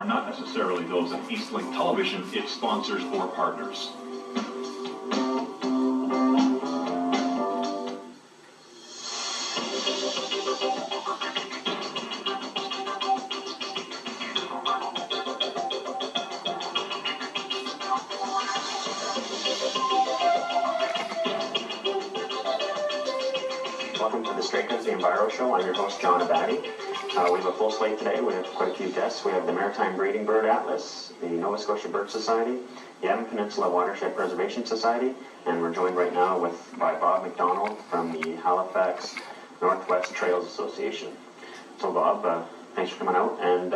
are not necessarily those of Eastlink Television, its sponsors or partners. Welcome to the Straightness, the Enviroshow. I'm your host, John Abati. We have a full slate today. We have quite a few guests. We have the Maritime Breeding Bird Atlas, the Nova Scotia Bird Society, the Avon Peninsula Watershed Preservation Society, and we're joined right now by Bob McDonald from the Halifax Northwest Trails Association. So Bob, thanks for coming out. And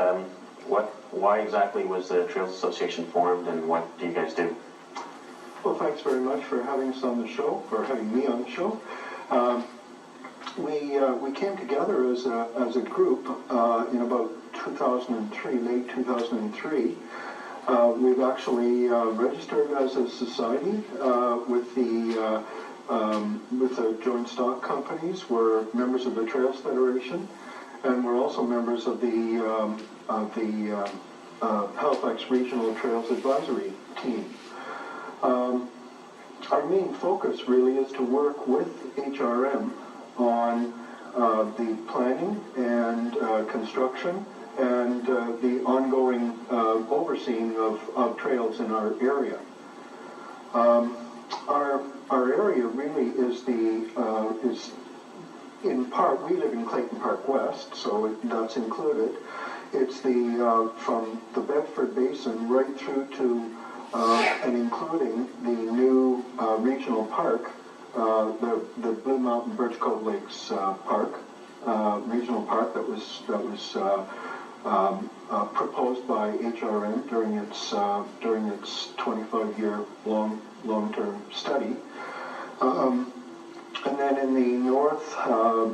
why exactly was the Trails Association formed, and what do you guys do? Well, thanks very much for having us on the show, or having me on the show. We came together as a group in about 2003, late 2003. We've actually registered as a society with the joint stock companies. We're members of the Trails Federation, and we're also members of the Halifax Regional Trails Advisory Team. Our main focus really is to work with HRM on the planning and construction and the ongoing overseeing of trails in our area. Our area really is is in part, we live in Clayton Park West, so that's included. It's from the Bedford Basin right through to and including the new regional park, the Blue Mountain Birch Cove Lakes Park, regional park that was proposed by HRM during its 25-year long-term study. And then in the north,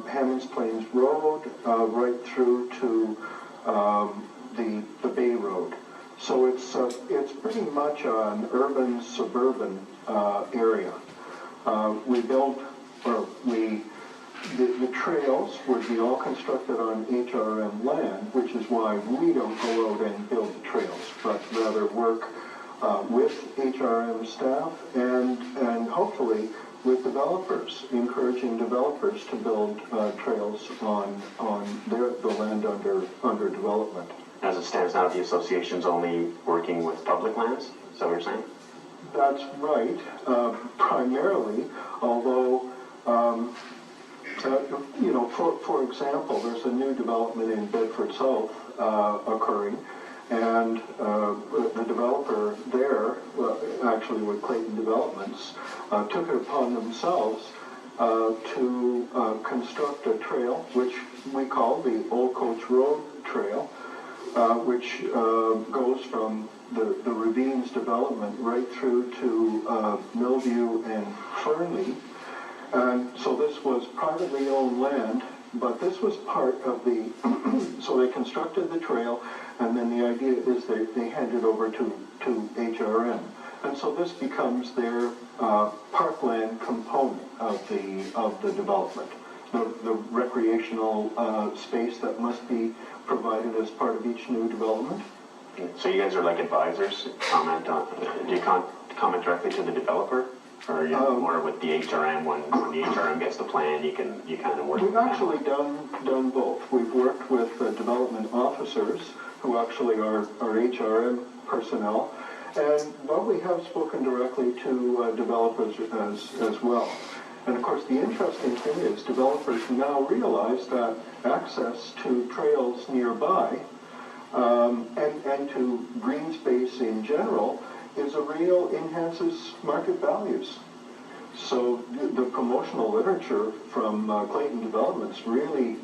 Hammonds Plains Road, right through to the Bay Road. So it's pretty much an urban suburban area. The trails would be all constructed on HRM land, which is why we don't go out and build the trails, but rather work with HRM staff and hopefully with developers, encouraging developers to build trails on the land under development. As it stands now, the association's only working with public lands? Is that what you're saying? That's right, primarily, although, for example, there's a new development in Bedford South occurring, and the developer there, actually with Clayton Developments, took it upon themselves to construct a trail, which we call the Old Coach Road Trail, which goes from the ravines development right through to Millview and Fernley. And so this was privately owned land, but this was part of the, so they constructed the trail, and then the idea is they hand it over to HRM. And so this becomes their parkland component of the development. The recreational space that must be provided as part of each new development. So you guys are like advisors? Do you comment directly to the developer? Or are you more with the HRM when the HRM gets the plan, you kind of work? We've actually done both. We've worked with development officers who actually are HRM personnel, but we have spoken directly to developers as well. And of course, the interesting thing is developers now realize that access to trails nearby and to green space in general enhances market values. So the promotional literature from Clayton Developments really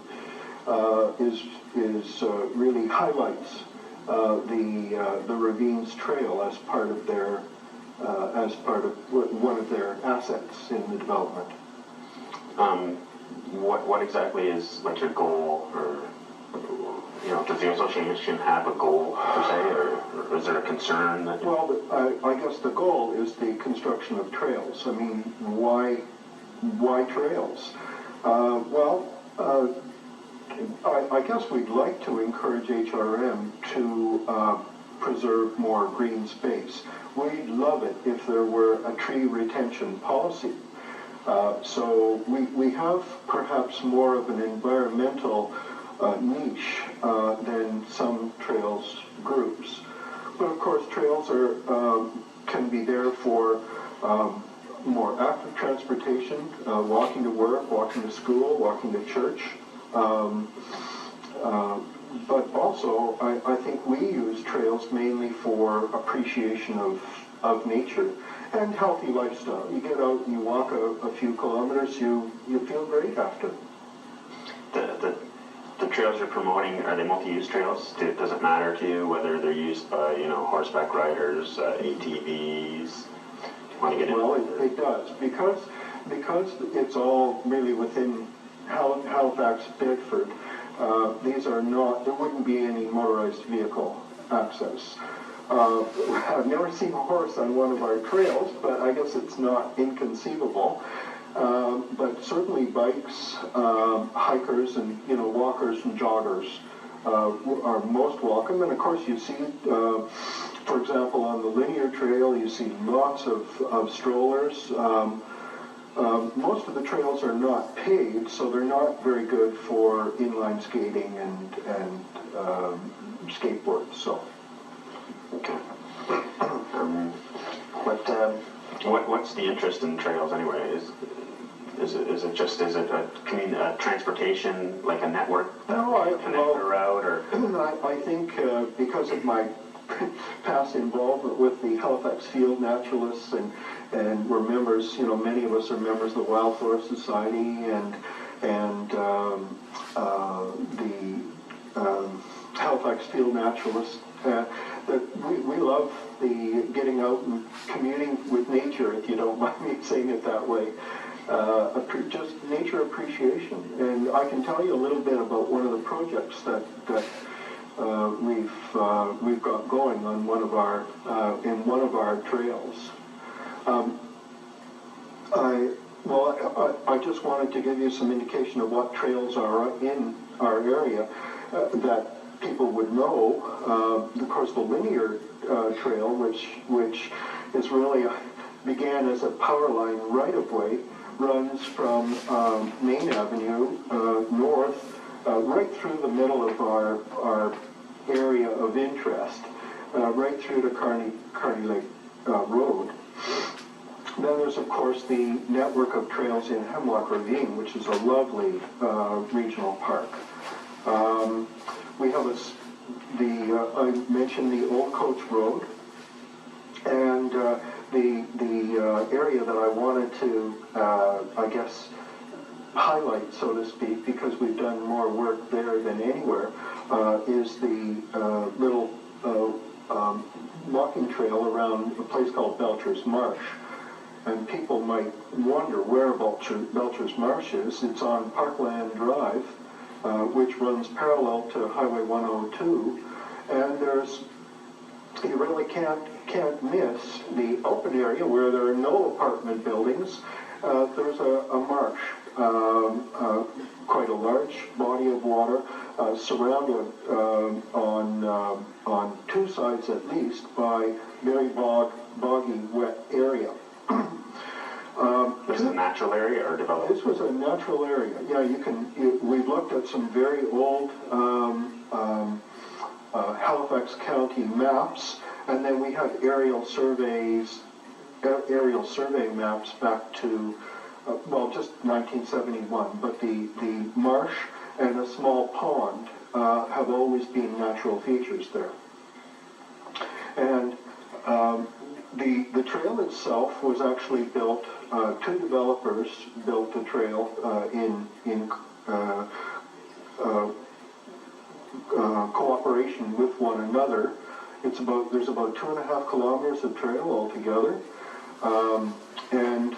really highlights the Ravines Trail as part of one of their assets in the development. What exactly is like your goal, or does the association have a goal per se, or is there a concern that? Well, I guess the goal is the construction of trails. I mean, why trails? I guess we'd like to encourage HRM to preserve more green space. We'd love it if there were a tree retention policy. So we have perhaps more of an environmental niche than some trails groups. But of course, trails can be there for more active transportation, walking to work, walking to school, walking to church. But also, I think we use trails mainly for appreciation of nature and healthy lifestyle. You get out and you walk a few kilometers, you feel great after. The trails you're promoting, are they multi-use trails? Does it matter to you whether they're used by, horseback riders, ATVs? Want to get into it does, because it's all really within Halifax, Bedford. These are not, there wouldn't be any motorized vehicle access. I've never seen a horse on one of our trails, but I guess it's not inconceivable. But certainly bikes, hikers, and walkers and joggers are most welcome. And of course, you see, for example, on the linear trail, you see lots of strollers. Most of the trails are not paved, so they're not very good for inline skating and skateboards. So. Okay. What's the interest in trails anyway? Is it a transportation, like a network that connect the route, or? I think because of my past involvement with the Halifax Field Naturalists, and we're members, many of us are members of the Wildflower Society and the Halifax Field Naturalists. That we love the getting out and communing with nature, if you don't mind me saying it that way. Just nature appreciation. And I can tell you a little bit about one of the projects that we've got going on one of our trails. I just wanted to give you some indication of what trails are in our area that people would know. Of course, the linear trail, which is really began as a power line right-of-way, runs from Main Avenue north right through the middle of our area of interest, right through to Kearney Lake Road. Then there's, of course, the network of trails in Hemlock Ravine, which is a lovely regional park. We have I mentioned the Old Coach Road, and the area that I wanted to, highlight, so to speak, because we've done more work there than anywhere, is the little walking trail around a place called Belcher's Marsh. And people might wonder where Belcher's Marsh is. It's on Parkland Drive, which runs parallel to Highway 102, and you really can't miss the open area where there are no apartment buildings. There's a marsh, quite a large body of water, surrounded on two sides at least by very boggy, wet area. This is a natural area or developed? This was a natural area. Yeah, we've looked at some very old Halifax County maps, and then we have aerial survey maps back to, just 1971. But the marsh and a small pond have always been natural features there. And the trail itself was actually built, two developers built the trail in cooperation with one another. There's about 2.5 kilometers of trail altogether. And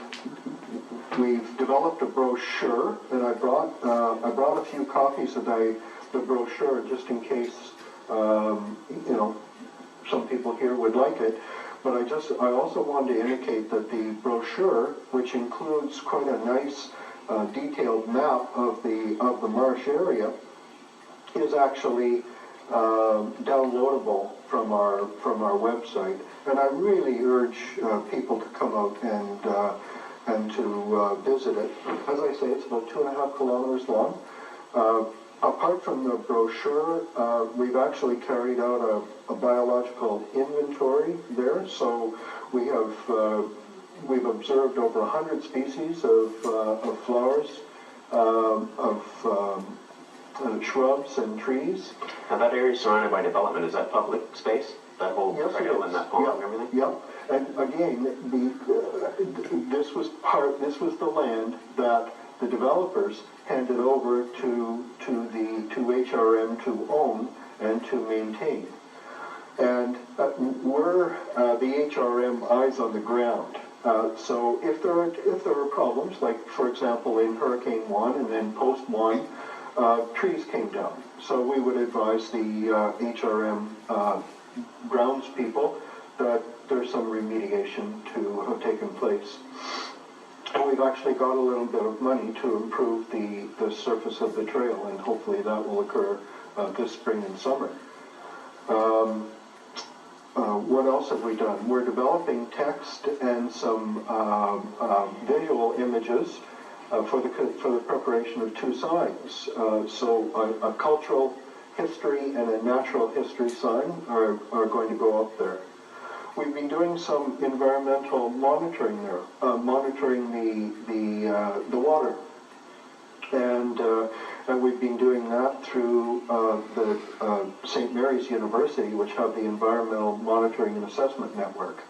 we've developed a brochure, and I brought a few copies of the brochure just in case, some people here would like it. But I also wanted to indicate that the brochure, which includes quite a nice detailed map of the marsh area, is actually downloadable from our website, and I really urge people to come out and to visit it. As I say, it's about 2.5 kilometers long. Apart from the brochure, we've actually carried out a biological inventory there. So we have we've observed over 100 species of flowers, shrubs and trees. Now that area is surrounded by development. Is that public space? That whole trail and that pond and everything? Yep. And again, this was the land that the developers handed over to HRM to own and to maintain. And we're the HRM eyes on the ground. So if there are problems, like for example in Hurricane Juan and then post Juan, trees came down. So we would advise the HRM grounds people that there's some remediation to have taken place. And we've actually got a little bit of money to improve the surface of the trail, and hopefully that will occur this spring and summer. What else have we done? We're developing text and some visual images for the preparation of two signs. So a cultural history and a natural history sign are going to go up there. We've been doing some environmental monitoring there, monitoring the water, and we've been doing that through the St. Mary's University, which have the Environmental Monitoring and Assessment Network.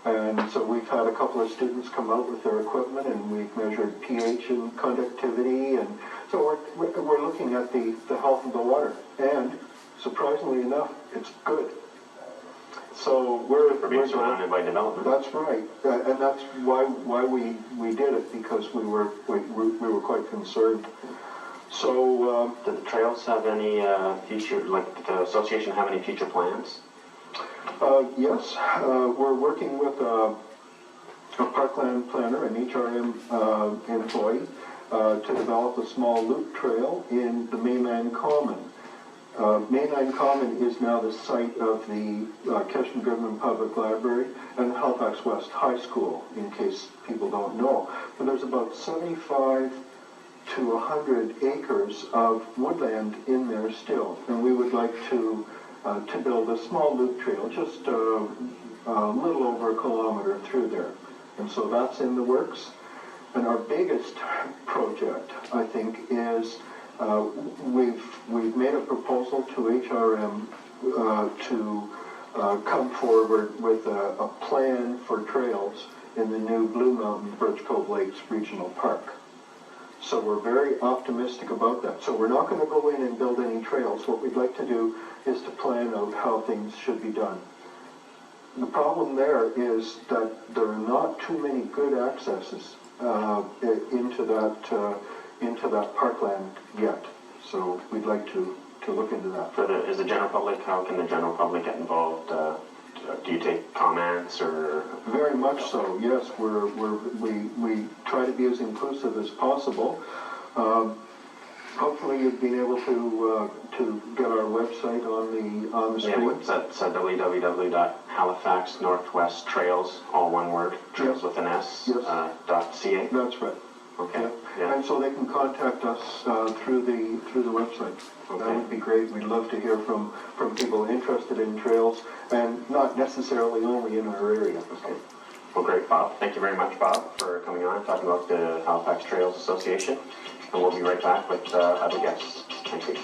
And so we've had a couple of students come out with their equipment, and we've measured pH and conductivity, and so we're looking at the health of the water. And surprisingly enough, it's good. So we're being surrounded by development. That's right, and that's why we did it, because we were quite concerned. So do the trails have any future? Like the association have any future plans? Yes, we're working with a parkland planner, an HRM employee, to develop a small loop trail in the mainland common. Mainland Common is now the site of the Keston-Goodman Public Library and Halifax West High School, in case people don't know. But there's about 75 to 100 acres of woodland in there still, and we would like to build a small loop trail, just a little over a kilometer through there. And so that's in the works. And our biggest project, I think, is we've made a proposal to HRM to come forward with a plan for trails in the new Blue Mountain Birch Cove Lakes Regional Park. So we're very optimistic about that. So we're not going to go in and build any trails. What we'd like to do is to plan out how things should be done. The problem there is that there are not too many good accesses into that parkland yet. So we'd like to look into that. Is the general public, how can the general public get involved? Do you take comments or? Very much so, yes. We try to be as inclusive as possible. Hopefully you've been able to get our website on the screen. Yeah, it's at www.halifax Northwest Trails, all one word, trails with an S, yes. .ca. That's right. Okay. Yeah. Yeah. And so they can contact us through the website. Okay. That would be great. We'd love to hear from people interested in trails, and not necessarily only in our area. Okay. Well, great, Bob. Thank you very much, Bob, for coming on and talking about the Halifax Trails Association. And we'll be right back with other guests. Thank you.